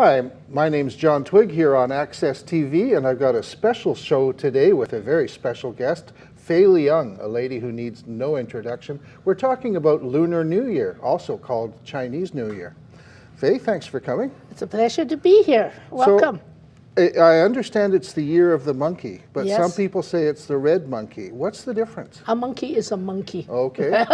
Hi, my name's John Twigg here on Access TV, and I've got a special show today with a very special guest, Faye Leung, a lady who needs no introduction. We're talking about Lunar New Year, also called Chinese New Year. Faye, thanks for coming. It's a pleasure to be here. Welcome. So, I understand it's the year of the monkey, but Yes. some people say it's the red monkey. What's the difference? A monkey is a monkey. Okay.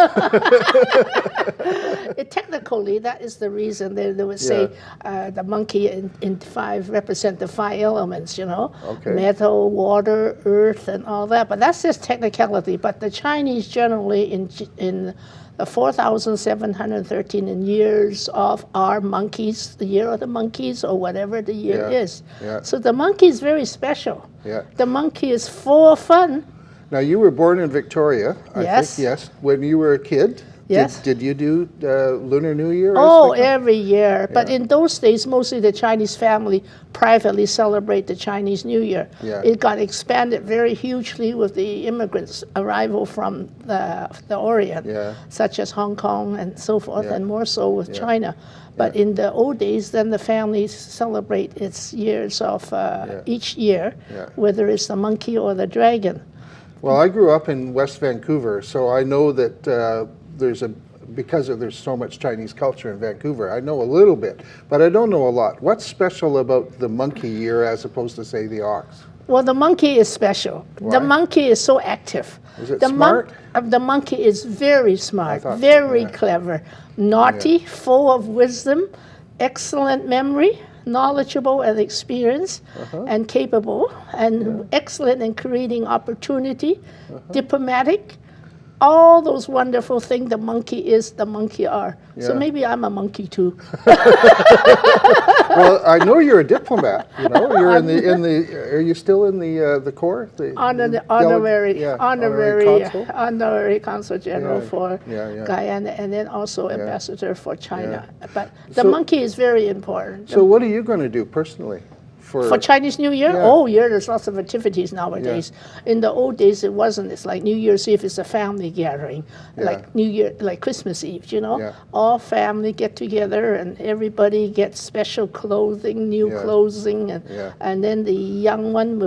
Technically, that is the reason they would say the monkey in five represent the five elements, you know, Okay. metal, water, earth, and all that. But that's just technicality. But the Chinese generally in the 4,713 in years of our monkeys, the year of the monkeys, or whatever the year is. Yeah. So the monkey is very special. Yeah. The monkey is full of fun. Now, you were born in Victoria, I Yes. think, yes. When you were a kid, Yes. did you do Lunar New Year? Oh, every year. But in those days, mostly the Chinese family privately celebrate the Chinese New Year. Yeah. It got expanded very hugely with the immigrants' arrival from the Orient, such as Hong Kong and so forth, and more so with China. But in the old days, then the families celebrate its years of each year, whether it's the monkey or the dragon. Well, I grew up in West Vancouver, so I know that because there's so much Chinese culture in Vancouver, I know a little bit, but I don't know a lot. What's special about the monkey year as opposed to, say, the ox? Well, the monkey is special. Why? The monkey is so active. Is it smart? The monkey is very smart, thought so, very clever, naughty, full of wisdom, excellent memory, knowledgeable and experienced, and capable, and excellent in creating opportunity, diplomatic. All those wonderful things the monkey is, the monkey are. So maybe I'm a monkey too. Well, I know you're a diplomat. You know, you're in the. Are you still in the Corps? Honorary Consul General for Guyana, and then also Ambassador for China. But the monkey is very important. So, what are you going to do personally? For Chinese New Year? Oh, there's lots of activities nowadays. In the old days, it wasn't. It's like New Year's Eve is a family gathering, like New Year, like Christmas Eve, you know? All family get together and everybody gets special clothing, new clothing, and then the young one,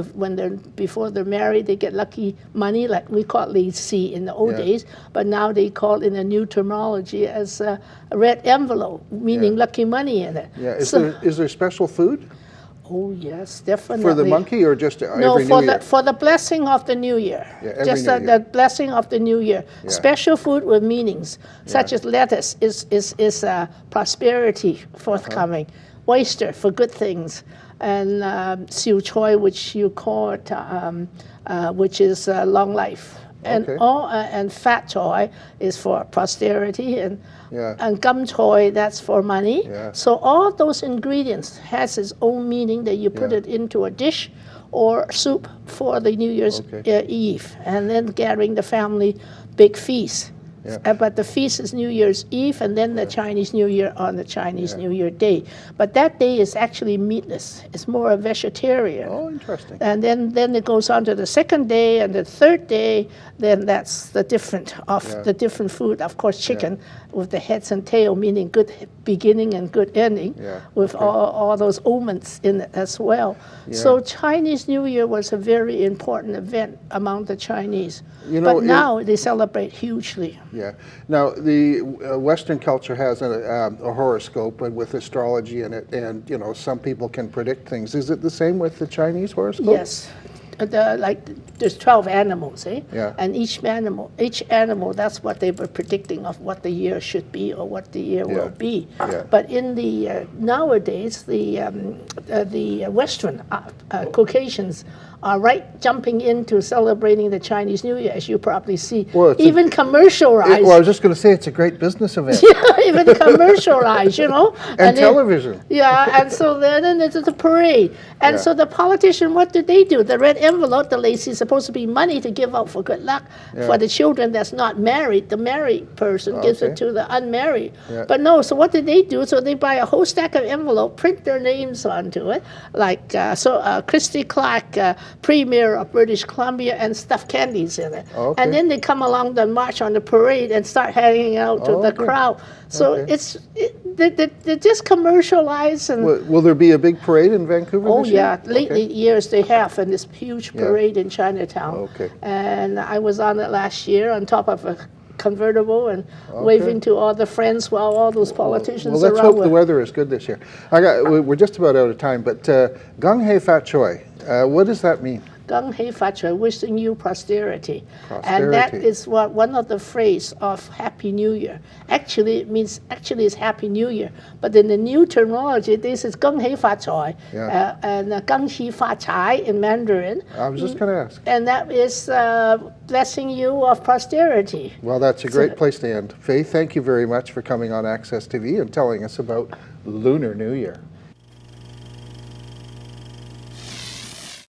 before they're married, they get lucky money, like we call it li si in the old days, but now they call it in a new terminology as a red envelope, meaning lucky money in it. Yeah. Is there special food? Oh yes, definitely. For the monkey or just every New Year? For the blessing of the New Year. Just the blessing of the New Year. Special food with meanings, such as lettuce is prosperity forthcoming, oyster for good things, and siu choi, which you call it, which is long life. And fat choy is for posterity, and gum choy, that's for money. So all those ingredients has its own meaning that you put it into a dish or soup for the New Year's Eve, and then gathering the family big feast. But the feast is New Year's Eve, and then the Chinese New Year on the Chinese New Year day. But that day is actually meatless. It's more a vegetarian. Oh, interesting. And then it goes on to the second day and the third day. Then that's the different food. Of course, chicken with the heads and tail, meaning good beginning and good ending, with all those omens in it as well. So Chinese New Year was a very important event among the Chinese. But now they celebrate hugely. Yeah. Now, the Western culture has a horoscope with astrology in it, and, some people can predict things. Is it the same with the Chinese horoscope? Yes. There's 12 animals, and each animal, that's what they were predicting of what the year should be or what the year will be. But in the nowadays, the Western Caucasians are jumping into celebrating the Chinese New Year, as you probably see. Well, even commercialized. I was just going to say it's a great business event. Even commercialized, and television. And so then it's a parade. And so the politician, what do? The red envelope, the lacy, is supposed to be money to give out for good luck for the children that's not married. The married person gives it to the unmarried. But no, so what do? So they buy a whole stack of envelope, print their names onto it, like Christy Clark, Premier of British Columbia, and stuffed candies in it. And then they come along the march on the parade and start handing out to the crowd. So they just commercialize and. Will there be a big parade in Vancouver Oh this year? yeah, lately Okay. years they have, and this huge Yeah. parade in Chinatown. Okay. And I was on it last year on top of a convertible and waving to all the friends while all those politicians Well, let's around hope were. the weather is good this year. We're just about out of time, but Gung Hei Fat Choi, what does that mean? Gung hei fa choi, wishing you prosperity. And that Prosperity. is one of the phrase of Happy New Year. Actually, it means it's Happy New Year. But in the new terminology, this is Gung hei fa choi Yeah. and Gung xi fa cai in Mandarin. I was just going to ask. And that is blessing you of prosperity. Well, that's a great place to end. Faye, thank you very much for coming on Access TV and telling us about Lunar New Year.